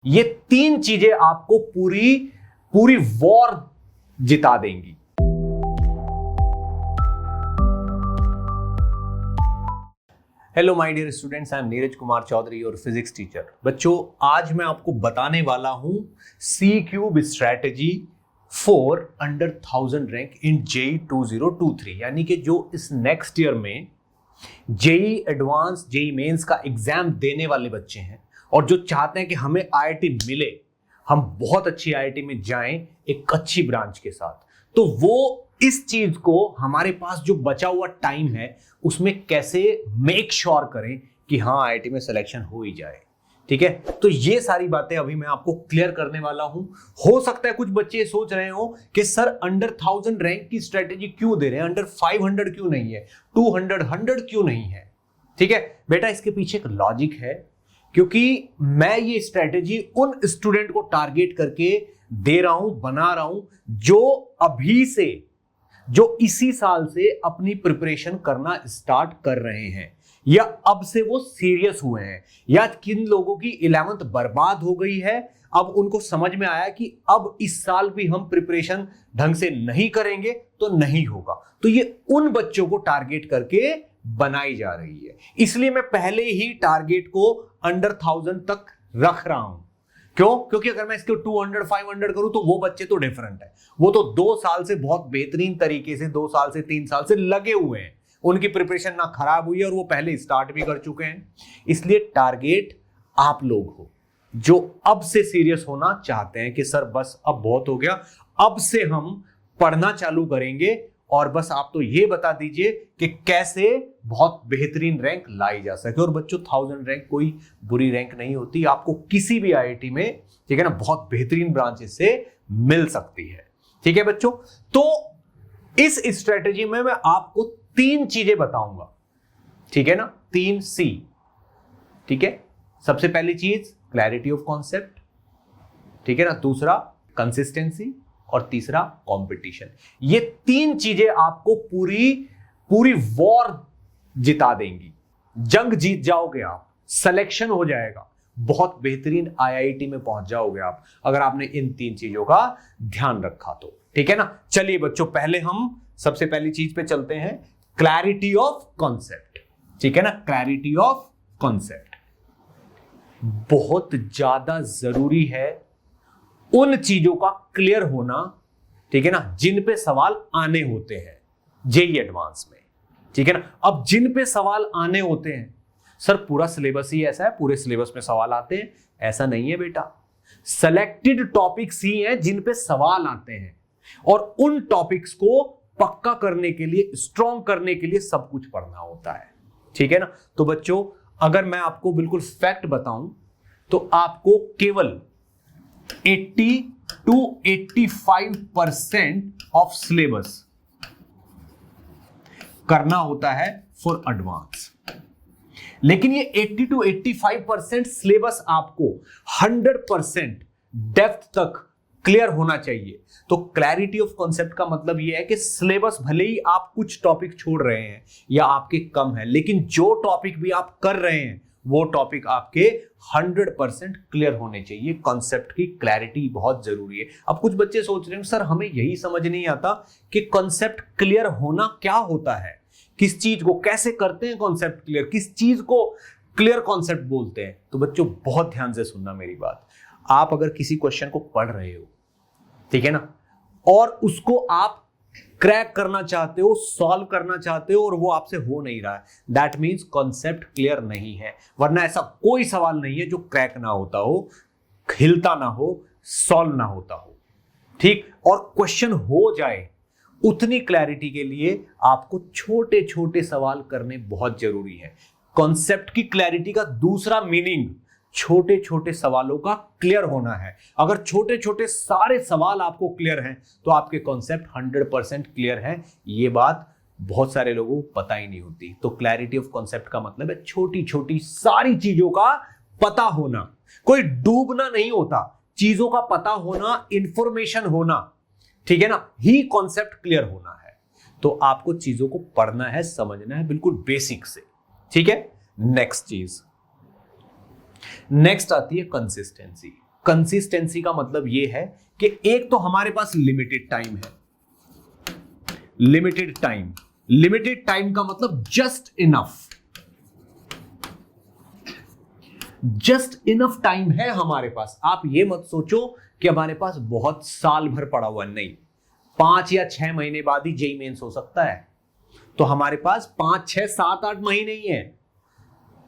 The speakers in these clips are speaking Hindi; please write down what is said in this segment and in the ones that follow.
ये तीन चीजें आपको पूरी पूरी वॉर जिता देंगी। Hello my dear students, I am Neeraj Kumar Chaudhary और फिजिक्स टीचर। बच्चों, आज मैं आपको बताने वाला हूं C cube strategy for under 1000 rank in JEE 2023, यानी कि जो इस नेक्स्ट ईयर में जेई एडवांस जेई मेंस का एग्जाम देने वाले बच्चे हैं और जो चाहते हैं कि हमें आईआईटी मिले, हम बहुत अच्छी आईआईटी में जाएं एक अच्छी ब्रांच के साथ, तो वो इस चीज को हमारे पास जो बचा हुआ टाइम है उसमें कैसे मेक श्योर करें कि हाँ आईआईटी में सिलेक्शन हो ही जाए। ठीक है, तो ये सारी बातें अभी मैं आपको क्लियर करने वाला हूं। हो सकता है कुछ बच्चे सोच रहे हो कि सर अंडर 1000 रैंक की स्ट्रेटेजी क्यों दे रहे हैं, अंडर 500 क्यों नहीं है, 200 100 क्यों नहीं है। ठीक है बेटा, इसके पीछे एक लॉजिक है, क्योंकि मैं ये स्ट्रेटेजी उन स्टूडेंट को टारगेट करके दे रहा हूं, बना रहा हूं, जो अभी से, जो इसी साल से अपनी प्रिपरेशन करना स्टार्ट कर रहे हैं या अब से वो सीरियस हुए हैं, या किन लोगों की 11th बर्बाद हो गई है, अब उनको समझ में आया कि अब इस साल भी हम प्रिपरेशन ढंग से नहीं करेंगे तो नहीं होगा। तो ये उन बच्चों को टारगेट करके बनाई जा रही है, इसलिए मैं पहले ही टारगेट को अंडर 1000 तक रख रहा हूं। क्यों? क्योंकि अगर मैं इसके 200 500 करूं तो वो बच्चे तो डिफरेंट है, वो तो 2 साल से बहुत बेहतरीन तरीके से, 2 साल से 3 साल से लगे हुए हैं, उनकी प्रिपरेशन ना खराब हुई है और वो पहले स्टार्ट भी कर चुके हैं। इसलिए टारगेट आप लोग हो जो अब से सीरियस होना चाहते हैं कि सर बस अब बहुत हो गया, अब से हम पढ़ना चालू करेंगे और बस आप तो ये बता दीजिए कि कैसे बहुत बेहतरीन रैंक लाई जा सके। और बच्चों, 1000 रैंक कोई बुरी रैंक नहीं होती, आपको किसी भी आईआईटी में, ठीक है ना, बहुत बेहतरीन ब्रांचेस से मिल सकती है। ठीक है बच्चों, तो इस स्ट्रेटेजी में मैं आपको 3 चीजें बताऊंगा, ठीक है ना, 3 C। ठीक है, सबसे पहली चीज क्लैरिटी ऑफ कॉन्सेप्ट, ठीक है ना, दूसरा कंसिस्टेंसी और तीसरा कंपटीशन। ये 3 चीजें आपको पूरी पूरी वॉर जिता देंगी, जंग जीत जाओगे आप, सिलेक्शन हो जाएगा, बहुत बेहतरीन आईआईटी में पहुंच जाओगे आप, अगर आपने इन 3 चीजों का ध्यान रखा तो। ठीक है ना, चलिए बच्चों, पहले हम सबसे पहली चीज पे चलते हैं, क्लैरिटी ऑफ कॉन्सेप्ट। ठीक है ना, क्लैरिटी ऑफ कॉन्सेप्ट बहुत ज्यादा जरूरी है, उन चीजों का क्लियर होना, ठीक है ना, जिन पे सवाल आने होते हैं जेई एडवांस में। ठीक है ना, अब जिन पे सवाल आने होते हैं, सर पूरा सिलेबस ही ऐसा है, पूरे सिलेबस में सवाल आते हैं, ऐसा नहीं है बेटा। सेलेक्टेड टॉपिक्स ही हैं जिन पे सवाल आते हैं, और उन टॉपिक्स को पक्का करने के लिए, स्ट्रॉन्ग करने के लिए सब कुछ पढ़ना होता है। ठीक है ना, तो बच्चों, अगर मैं आपको बिल्कुल फैक्ट बताऊं तो आपको केवल 80 to 85% ऑफ सिलेबस करना होता है फॉर एडवांस, लेकिन ये 80 to 85% सिलेबस आपको 100% डेप्थ तक क्लियर होना चाहिए। तो क्लैरिटी ऑफ कॉन्सेप्ट का मतलब यह है कि सिलेबस भले ही आप कुछ टॉपिक छोड़ रहे हैं या आपके कम है, लेकिन जो टॉपिक भी आप कर रहे हैं वो टॉपिक आपके 100% क्लियर होने चाहिए। कॉन्सेप्ट की क्लैरिटी बहुत जरूरी है। अब कुछ बच्चे सोच रहे हैं सर हमें यही समझ नहीं आता कि कॉन्सेप्ट क्लियर होना क्या होता है, किस चीज को कैसे करते हैं कॉन्सेप्ट क्लियर, किस चीज को क्लियर कॉन्सेप्ट बोलते हैं। तो बच्चों, बहुत ध्यान से सुनना मेरी बात। आप अगर किसी क्वेश्चन को पढ़ रहे हो, ठीक है ना, और उसको आप क्रैक करना चाहते हो, सॉल्व करना चाहते हो, और वो आपसे हो नहीं रहा है, दैट मीन्स कॉन्सेप्ट क्लियर नहीं है। वरना ऐसा कोई सवाल नहीं है जो क्रैक ना होता हो, हिलता ना हो, सॉल्व ना होता हो। ठीक, और क्वेश्चन हो जाए, उतनी क्लैरिटी के लिए आपको छोटे छोटे सवाल करने बहुत जरूरी है। कॉन्सेप्ट की क्लैरिटी का दूसरा मीनिंग छोटे छोटे सवालों का क्लियर होना है। अगर छोटे छोटे सारे सवाल आपको क्लियर हैं तो आपके कॉन्सेप्ट 100% क्लियर है। ये बात बहुत सारे लोगों को पता ही नहीं होती। तो क्लैरिटी ऑफ कॉन्सेप्ट का मतलब है छोटी छोटी सारी चीजों का पता होना, कोई डूबना नहीं होता, चीजों का पता होना, इंफॉर्मेशन होना, ठीक है ना, ही कॉन्सेप्ट क्लियर होना है। तो आपको चीजों को पढ़ना है, समझना है, बिल्कुल बेसिक से। ठीक है, नेक्स्ट चीज, नेक्स्ट आती है कंसिस्टेंसी। कंसिस्टेंसी का मतलब यह है कि एक तो हमारे पास लिमिटेड टाइम है, लिमिटेड टाइम का मतलब जस्ट इनफ टाइम है हमारे पास। आप ये मत सोचो कि हमारे पास बहुत साल भर पड़ा हुआ, नहीं, 5 या 6 महीने बाद ही जेईई मेंस हो सकता है, तो हमारे पास 5, 6, 7, 8 महीने ही है,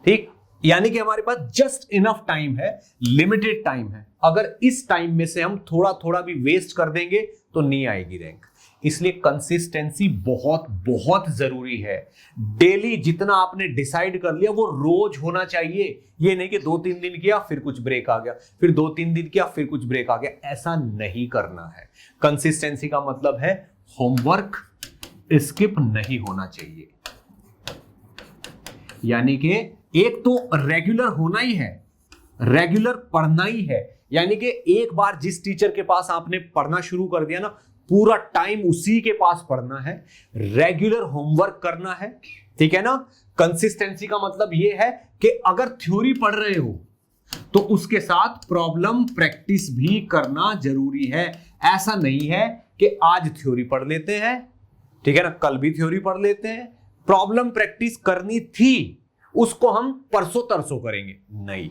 ठीक। यानी कि हमारे पास जस्ट इनफ टाइम है, लिमिटेड टाइम है। अगर इस टाइम में से हम थोड़ा थोड़ा भी वेस्ट कर देंगे तो नहीं आएगी रैंक। इसलिए कंसिस्टेंसी बहुत बहुत जरूरी है। डेली जितना आपने डिसाइड कर लिया वो रोज होना चाहिए। ये नहीं कि 2-3 दिन किया फिर कुछ ब्रेक आ गया, फिर 2-3 दिन किया फिर कुछ ब्रेक आ गया, ऐसा नहीं करना है। कंसिस्टेंसी का मतलब है होमवर्क स्किप नहीं होना चाहिए। यानी कि एक तो रेगुलर होना ही है, रेगुलर पढ़ना ही है। यानी कि एक बार जिस टीचर के पास आपने पढ़ना शुरू कर दिया ना, पूरा टाइम उसी के पास पढ़ना है, रेगुलर होमवर्क करना है, ठीक है ना। कंसिस्टेंसी का मतलब यह है कि अगर थ्योरी पढ़ रहे हो तो उसके साथ प्रॉब्लम प्रैक्टिस भी करना जरूरी है। ऐसा नहीं है कि आज थ्योरी पढ़ लेते हैं, ठीक है ना, कल भी थ्योरी पढ़ लेते हैं, प्रॉब्लम प्रैक्टिस करनी थी उसको हम परसों तरसों करेंगे, नहीं।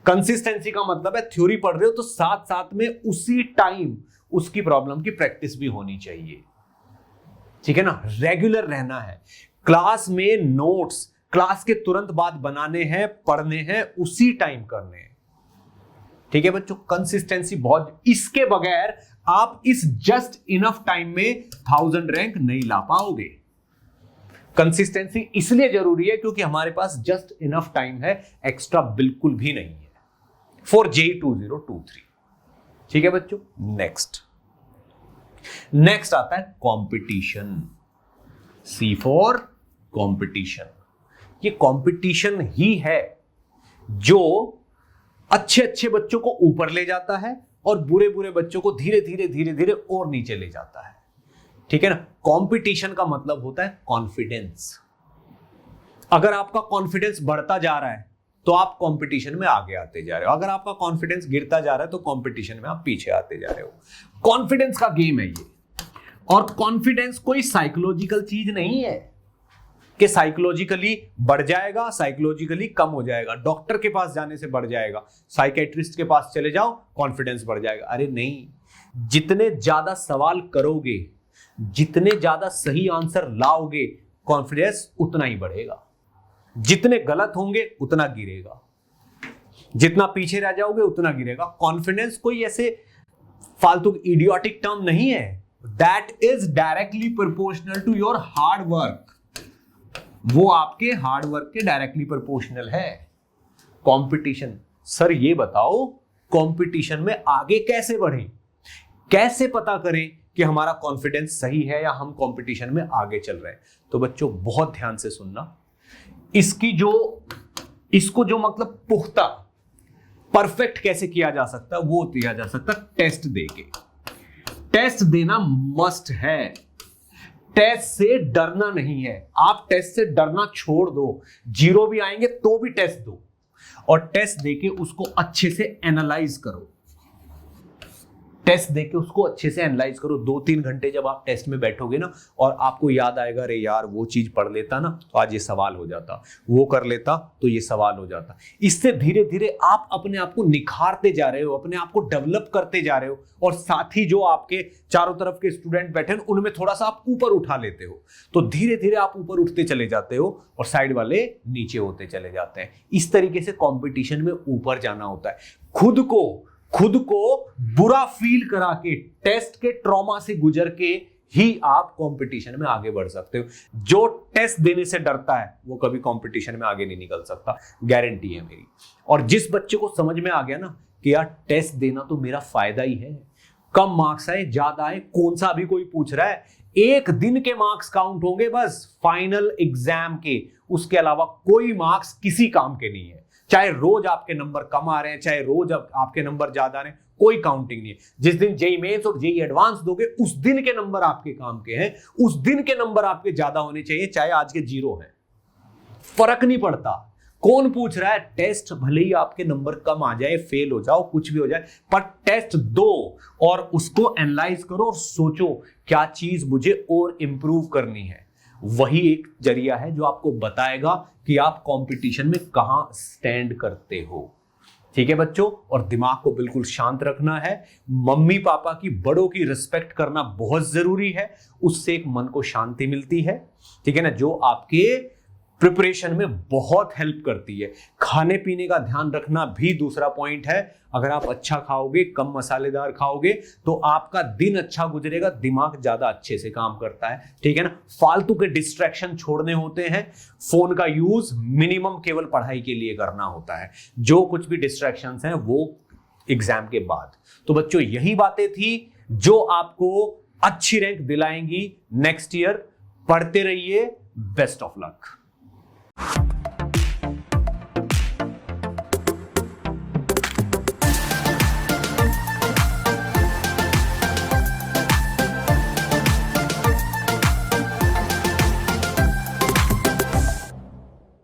कंसिस्टेंसी का मतलब है थ्योरी पढ़ रहे हो तो साथ साथ में उसी टाइम उसकी प्रॉब्लम की प्रैक्टिस भी होनी चाहिए, ठीक है ना। रेगुलर रहना है। क्लास में नोट्स क्लास के तुरंत बाद बनाने हैं, पढ़ने हैं, उसी टाइम करने हैं, ठीक है बच्चों। कंसिस्टेंसी बहुत, इसके बगैर आप इस जस्ट इनफ टाइम में 1000 रैंक नहीं ला पाओगे। कंसिस्टेंसी इसलिए जरूरी है क्योंकि हमारे पास जस्ट इनफ टाइम है, एक्स्ट्रा बिल्कुल भी नहीं है फॉर जेईई 2023, ठीक है बच्चों। नेक्स्ट आता है कंपटीशन। C for competition. ये कंपटीशन ही है जो अच्छे अच्छे बच्चों को ऊपर ले जाता है और बुरे बुरे बच्चों को धीरे धीरे और नीचे ले जाता है, ठीक है ना। कंपटीशन का मतलब होता है कॉन्फिडेंस। अगर आपका कॉन्फिडेंस बढ़ता जा रहा है तो आप कंपटीशन में आगे आते जा रहे हो, अगर आपका कॉन्फिडेंस गिरता जा रहा है तो कंपटीशन में आप पीछे आते जा रहे हो। कॉन्फिडेंस का गेम है ये। और कॉन्फिडेंस कोई साइकोलॉजिकल चीज नहीं है कि साइकोलॉजिकली बढ़ जाएगा, साइकोलॉजिकली कम हो जाएगा, डॉक्टर के पास जाने से बढ़ जाएगा, साइकेट्रिस्ट के पास चले जाओ कॉन्फिडेंस बढ़ जाएगा। अरे नहीं, जितने ज्यादा सवाल करोगे, जितने ज्यादा सही आंसर लाओगे, कॉन्फिडेंस उतना ही बढ़ेगा। जितने गलत होंगे उतना गिरेगा, जितना पीछे रह जाओगे उतना गिरेगा। कॉन्फिडेंस कोई ऐसे फालतू इडियोटिक टर्म नहीं है, that is directly proportional to your hard work. वो आपके हार्ड वर्क के डायरेक्टली प्रोपोर्शनल है। कंपटीशन, सर ये बताओ कंपटीशन में आगे कैसे बढ़ें, कैसे पता करें कि हमारा कॉन्फिडेंस सही है या हम कंपटीशन में आगे चल रहे हैं। तो बच्चों बहुत ध्यान से सुनना, इसको जो मतलब पुख्ता परफेक्ट कैसे किया जा सकता है वो किया जा सकता है टेस्ट देके। टेस्ट देना मस्ट है, टेस्ट से डरना नहीं है। आप टेस्ट से डरना छोड़ दो, 0 भी आएंगे तो भी टेस्ट दो और टेस्ट देके उसको अच्छे से एनालाइज करो। टेस्ट देके उसको अच्छे से एनालाइज करो। 2-3 घंटे जब आप टेस्ट में बैठोगे ना और आपको याद आएगा, अरे यार वो चीज पढ़ लेता ना तो आज ये सवाल हो जाता, वो कर लेता तो ये सवाल हो जाता। इससे धीरे धीरे आप अपने आप को निखारते जा रहे हो, अपने आप को डेवलप करते जा रहे हो और साथ ही जो आपके चारों तरफ के स्टूडेंट बैठे हैं उनमें थोड़ा सा आप ऊपर उठा लेते हो। तो धीरे धीरे आप ऊपर उठते चले जाते हो और साइड वाले नीचे होते चले जाते हैं। इस तरीके से कंपटीशन में ऊपर जाना होता है। खुद को बुरा फील करा के, टेस्ट के ट्रॉमा से गुजर के ही आप कंपटीशन में आगे बढ़ सकते हो। जो टेस्ट देने से डरता है वो कभी कंपटीशन में आगे नहीं निकल सकता, गारंटी है मेरी। और जिस बच्चे को समझ में आ गया ना कि यार टेस्ट देना तो मेरा फायदा ही है, कम मार्क्स आए ज्यादा आए कौन सा अभी कोई पूछ रहा है, एक दिन के मार्क्स काउंट होंगे बस फाइनल एग्जाम के, उसके अलावा कोई मार्क्स किसी काम के नहीं है। चाहे रोज आपके नंबर कम आ रहे हैं, चाहे रोज आपके नंबर ज्यादा आ रहे हैं, कोई काउंटिंग नहीं है। जिस दिन जेईई मेंस और जेईई एडवांस दोगे उस दिन के नंबर आपके काम के हैं, उस दिन के नंबर आपके ज्यादा होने चाहिए, चाहे आज के 0 हैं, फर्क नहीं पड़ता। कौन पूछ रहा है? टेस्ट भले ही आपके नंबर कम आ जाए, फेल हो जाओ, कुछ भी हो जाए, पर टेस्ट दो और उसको एनालाइज करो और सोचो क्या चीज मुझे और इंप्रूव करनी है। वही एक जरिया है जो आपको बताएगा कि आप कंपटीशन में कहां स्टैंड करते हो। ठीक है बच्चों, और दिमाग को बिल्कुल शांत रखना है। मम्मी पापा की, बड़ों की रिस्पेक्ट करना बहुत जरूरी है, उससे एक मन को शांति मिलती है। ठीक है ना, जो आपके प्रिपरेशन में बहुत हेल्प करती है। खाने पीने का ध्यान रखना भी दूसरा पॉइंट है। अगर आप अच्छा खाओगे, कम मसालेदार खाओगे, तो आपका दिन अच्छा गुजरेगा, दिमाग ज्यादा अच्छे से काम करता है। ठीक है ना, फालतू के डिस्ट्रैक्शन छोड़ने होते हैं। फोन का यूज मिनिमम केवल पढ़ाई के लिए करना होता है। जो कुछ भी डिस्ट्रैक्शंस हैं वो एग्जाम के बाद। तो बच्चों यही बातें थी जो आपको अच्छी रैंक दिलाएंगी नेक्स्ट ईयर। पढ़ते रहिए, बेस्ट ऑफ लक।